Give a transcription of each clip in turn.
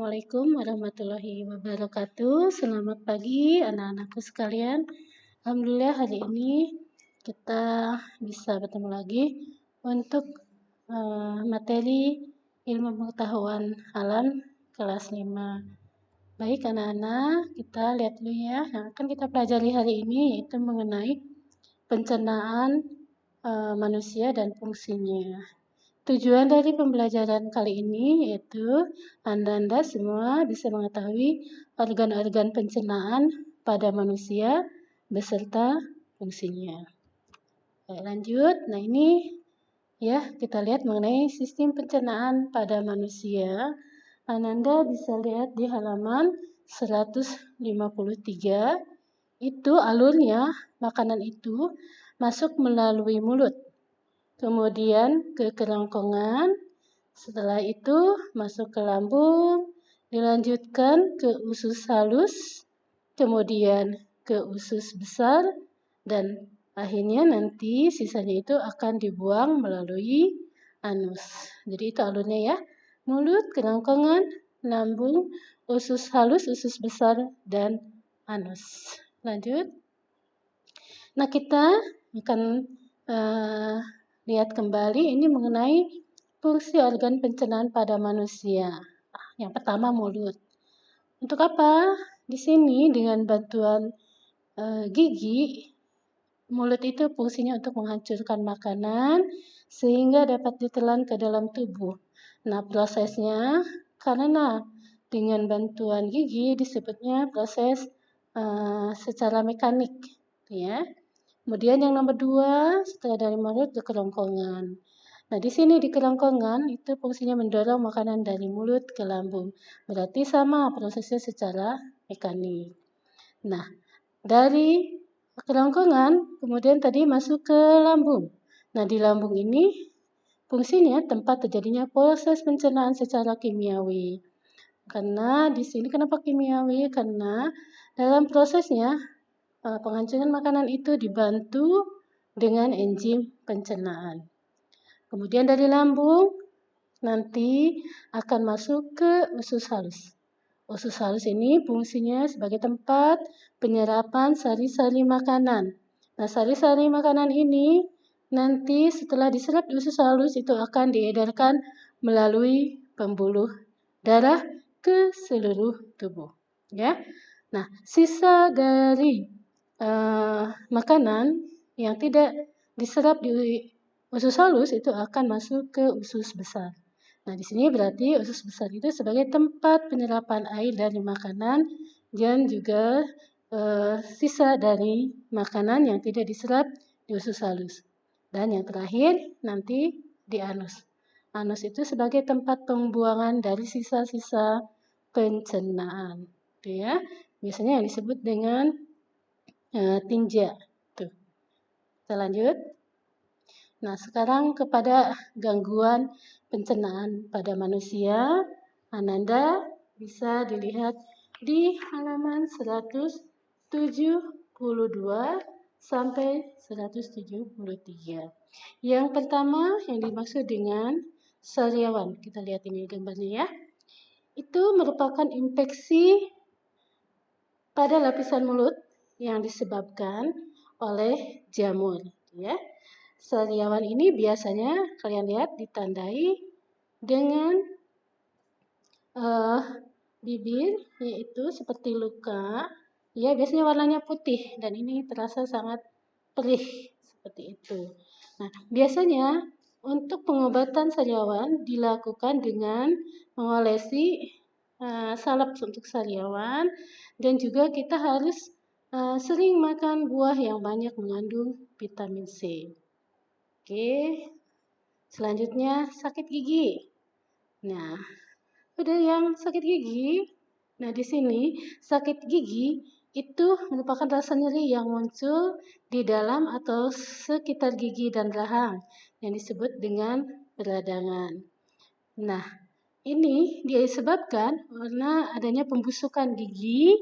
Assalamualaikum warahmatullahi wabarakatuh. Selamat pagi anak-anakku sekalian. Alhamdulillah hari ini kita bisa bertemu lagi untuk materi ilmu pengetahuan alam kelas 5. Baik anak-anak, kita lihat dulu ya. Yang akan kita pelajari hari ini yaitu mengenai pencernaan manusia dan fungsinya. Tujuan dari pembelajaran kali ini yaitu Anda semua bisa mengetahui organ-organ pencernaan pada manusia beserta fungsinya. Baik, lanjut. Nah, ini ya kita lihat mengenai sistem pencernaan pada manusia. Anda bisa lihat di halaman 153. Itu alurnya makanan itu masuk melalui mulut. Kemudian ke kerongkongan, setelah itu masuk ke lambung, dilanjutkan ke usus halus, kemudian ke usus besar, dan akhirnya nanti sisanya itu akan dibuang melalui anus. Jadi itu alurnya ya, mulut, kerongkongan, lambung, usus halus, usus besar, dan anus. Lanjut. Nah kita akan lihat kembali ini mengenai fungsi organ pencernaan pada manusia. Yang pertama mulut. Untuk apa? Di sini dengan bantuan gigi, mulut itu fungsinya untuk menghancurkan makanan sehingga dapat ditelan ke dalam tubuh. Nah, prosesnya karena dengan bantuan gigi disebutnya proses secara mekanik, ya. Kemudian yang nomor 2, setelah dari mulut ke kerongkongan. Nah, di sini di kerongkongan itu fungsinya mendorong makanan dari mulut ke lambung. Berarti sama prosesnya secara mekanik. Nah, dari kerongkongan kemudian tadi masuk ke lambung. Nah, di lambung ini fungsinya tempat terjadinya proses pencernaan secara kimiawi. Karena di sini kenapa kimiawi? Karena dalam prosesnya penghancuran makanan itu dibantu dengan enzim pencernaan. Kemudian dari lambung nanti akan masuk ke usus halus. Usus halus ini fungsinya sebagai tempat penyerapan sari-sari makanan. Nah, sari-sari makanan ini nanti setelah diserap di usus halus itu akan diedarkan melalui pembuluh darah ke seluruh tubuh. Ya. Nah, sisa dari makanan yang tidak diserap di usus halus itu akan masuk ke usus besar. Nah, di sini berarti usus besar itu sebagai tempat penyerapan air dari makanan dan juga sisa dari makanan yang tidak diserap di usus halus. Dan yang terakhir nanti di anus. Anus itu sebagai tempat pembuangan dari sisa-sisa pencernaan. Itu ya. Biasanya yang disebut dengan tinja. Tuh. Kita lanjut. Nah, sekarang kepada gangguan pencernaan pada manusia, Ananda bisa dilihat di halaman 172 sampai 173. Yang pertama yang dimaksud dengan sariawan. Kita lihat ini gambarnya ya. Itu merupakan infeksi pada lapisan mulut yang disebabkan oleh jamur, ya. Sariawan ini biasanya kalian lihat ditandai dengan bibir, yaitu seperti luka, ya biasanya warnanya putih dan ini terasa sangat perih seperti itu. Nah, biasanya untuk pengobatan sariawan dilakukan dengan mengolesi salep untuk sariawan dan juga kita harus sering makan buah yang banyak mengandung vitamin C. Oke, selanjutnya sakit gigi. Nah, ada yang sakit gigi. Nah, di sini sakit gigi itu merupakan rasa nyeri yang muncul di dalam atau sekitar gigi dan rahang yang disebut dengan peradangan. Nah, ini disebabkan karena adanya pembusukan gigi,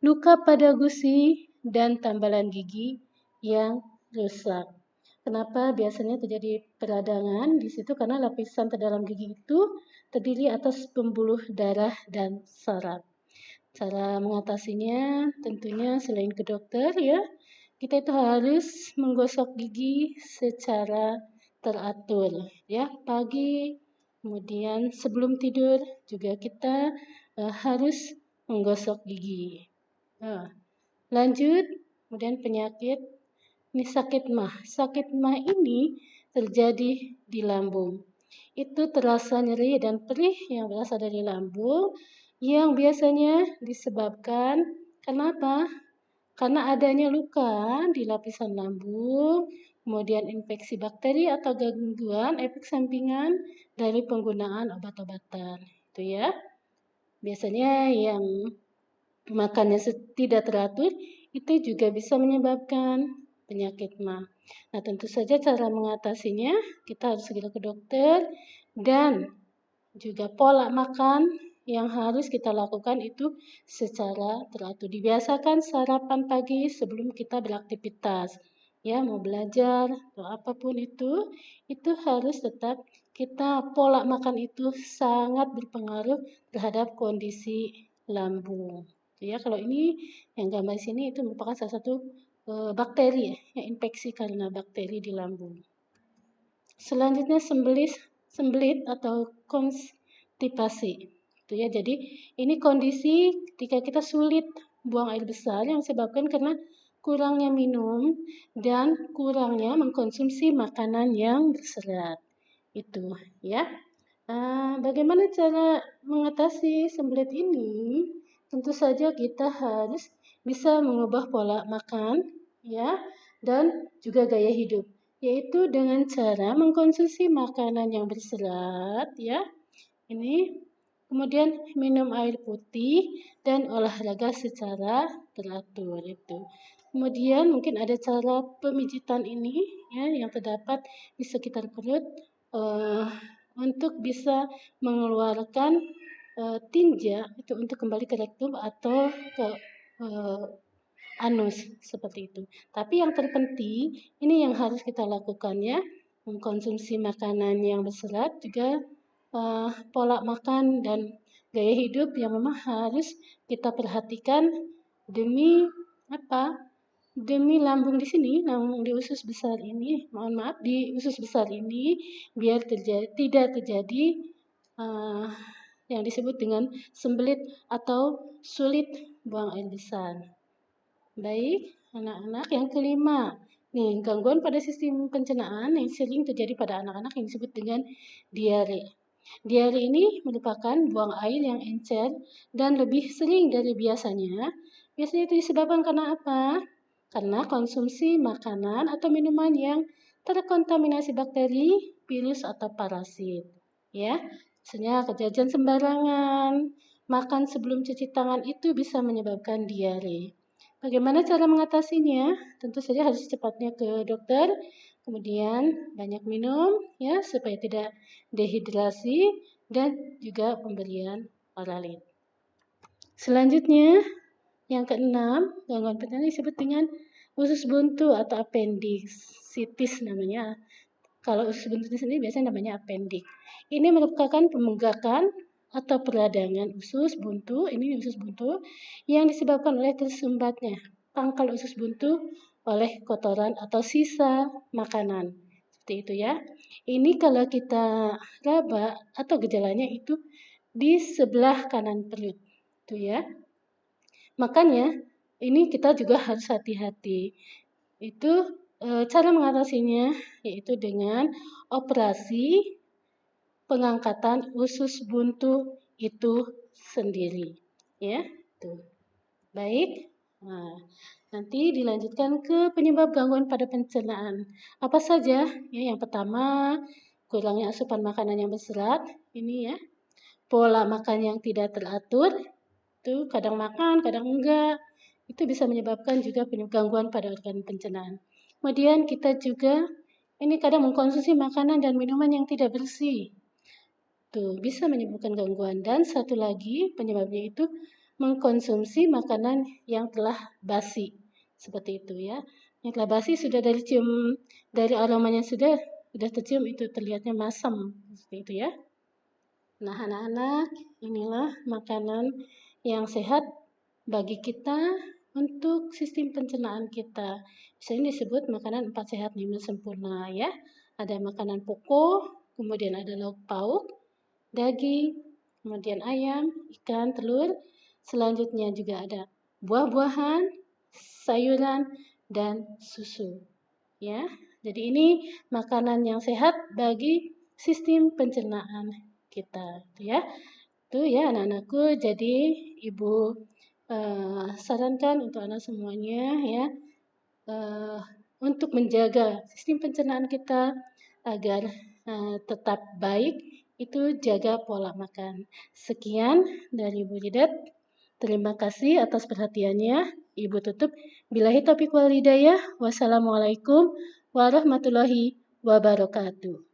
luka pada gusi, dan tambalan gigi yang rusak. Kenapa biasanya terjadi peradangan di situ? Karena lapisan terdalam gigi itu terdiri atas pembuluh darah dan saraf. Cara mengatasinya tentunya selain ke dokter ya, kita itu harus menggosok gigi secara teratur ya, pagi, kemudian sebelum tidur juga kita harus menggosok gigi. Nah, lanjut, kemudian penyakit ini sakit mah. Sakit mah ini terjadi di lambung. Itu terasa nyeri dan perih yang berasal dari lambung yang biasanya disebabkan kenapa? Karena adanya luka di lapisan lambung, kemudian infeksi bakteri atau gangguan efek sampingan dari penggunaan obat-obatan. Itu ya. Biasanya yang makannya tidak teratur itu juga bisa menyebabkan penyakit mah. Nah, tentu saja cara mengatasinya kita harus segera ke dokter dan juga pola makan yang harus kita lakukan itu secara teratur. Dibiasakan sarapan pagi sebelum kita beraktivitas. Ya, mau belajar atau apapun itu harus tetap kita pola makan itu sangat berpengaruh terhadap kondisi lambung. Ya, kalau ini yang gambar sini itu merupakan salah satu bakteri ya, infeksi karena bakteri di lambung. Selanjutnya sembelit atau konstipasi. Itu ya. Jadi ini kondisi ketika kita sulit buang air besar yang disebabkan karena kurangnya minum dan kurangnya mengkonsumsi makanan yang berserat. Itu ya. Bagaimana cara mengatasi sembelit ini? Tentu saja kita harus bisa mengubah pola makan ya dan juga gaya hidup, yaitu dengan cara mengkonsumsi makanan yang berserat ya. Ini kemudian minum air putih dan olahraga secara teratur itu. Kemudian mungkin ada cara pemijitan ini ya yang terdapat di sekitar perut untuk bisa mengeluarkan tinja itu untuk kembali ke rektum atau ke anus seperti itu. Tapi yang terpenting ini yang harus kita lakukan ya, mengkonsumsi makanan yang berserat juga pola makan dan gaya hidup yang memang harus kita perhatikan demi apa? Demi lambung di sini, lambung di usus besar ini, mohon maaf di usus besar ini biar tidak terjadi yang disebut dengan sembelit atau sulit buang air besar. Baik, anak-anak yang kelima. Nih, gangguan pada sistem pencernaan yang sering terjadi pada anak-anak yang disebut dengan diare. Diare ini merupakan buang air yang encer dan lebih sering dari biasanya. Biasanya itu disebabkan karena apa? Karena konsumsi makanan atau minuman yang terkontaminasi bakteri, virus atau parasit. Ya, misalnya kejajan sembarangan, makan sebelum cuci tangan itu bisa menyebabkan diare. Bagaimana cara mengatasinya? Tentu saja harus cepatnya ke dokter, kemudian banyak minum ya supaya tidak dehidrasi dan juga pemberian oralit. Selanjutnya, yang keenam, gangguan pencernaan disebut dengan usus buntu atau appendicitis namanya. Kalau usus buntu sendiri biasanya namanya appendix. Ini merupakan pembengkakan atau peradangan usus buntu, ini usus buntu yang disebabkan oleh tersumbatnya pangkal usus buntu oleh kotoran atau sisa makanan. Seperti itu ya. Ini kalau kita raba atau gejalanya itu di sebelah kanan perut. Itu ya. Makanya ini kita juga harus hati-hati. Itu cara mengatasinya yaitu dengan operasi pengangkatan usus buntu itu sendiri. Ya, tuh. Baik. Nah, nanti dilanjutkan ke penyebab gangguan pada pencernaan. Apa saja? Ya, yang pertama, kurangnya asupan makanan yang berserat. Ini ya. Pola makan yang tidak teratur. Itu kadang makan, kadang enggak. Itu bisa menyebabkan juga gangguan pada organ pencernaan. Kemudian kita juga ini kadang mengkonsumsi makanan dan minuman yang tidak bersih. Tuh, bisa menyebabkan gangguan. Dan satu lagi penyebabnya itu mengkonsumsi makanan yang telah basi. Seperti itu ya. Yang telah basi sudah dari aromanya sudah tercium, itu terlihatnya masam seperti itu ya. Nah, anak-anak, inilah makanan yang sehat bagi kita untuk sistem pencernaan kita. Misalnya disebut makanan 4 sehat 5 sempurna ya. Ada makanan pokok, kemudian ada lauk pauk, daging, kemudian ayam, ikan, telur. Selanjutnya juga ada buah-buahan, sayuran, dan susu. Ya, jadi ini makanan yang sehat bagi sistem pencernaan kita, ya. Itu ya anak-anakku. Jadi ibu sarankan untuk anak semuanya ya untuk menjaga sistem pencernaan kita agar tetap baik, itu jaga pola makan. Sekian dari Bu Ridat. Terima kasih atas perhatiannya. Ibu tutup. Billahi taufiq wal hidayah. Wassalamualaikum warahmatullahi wabarakatuh.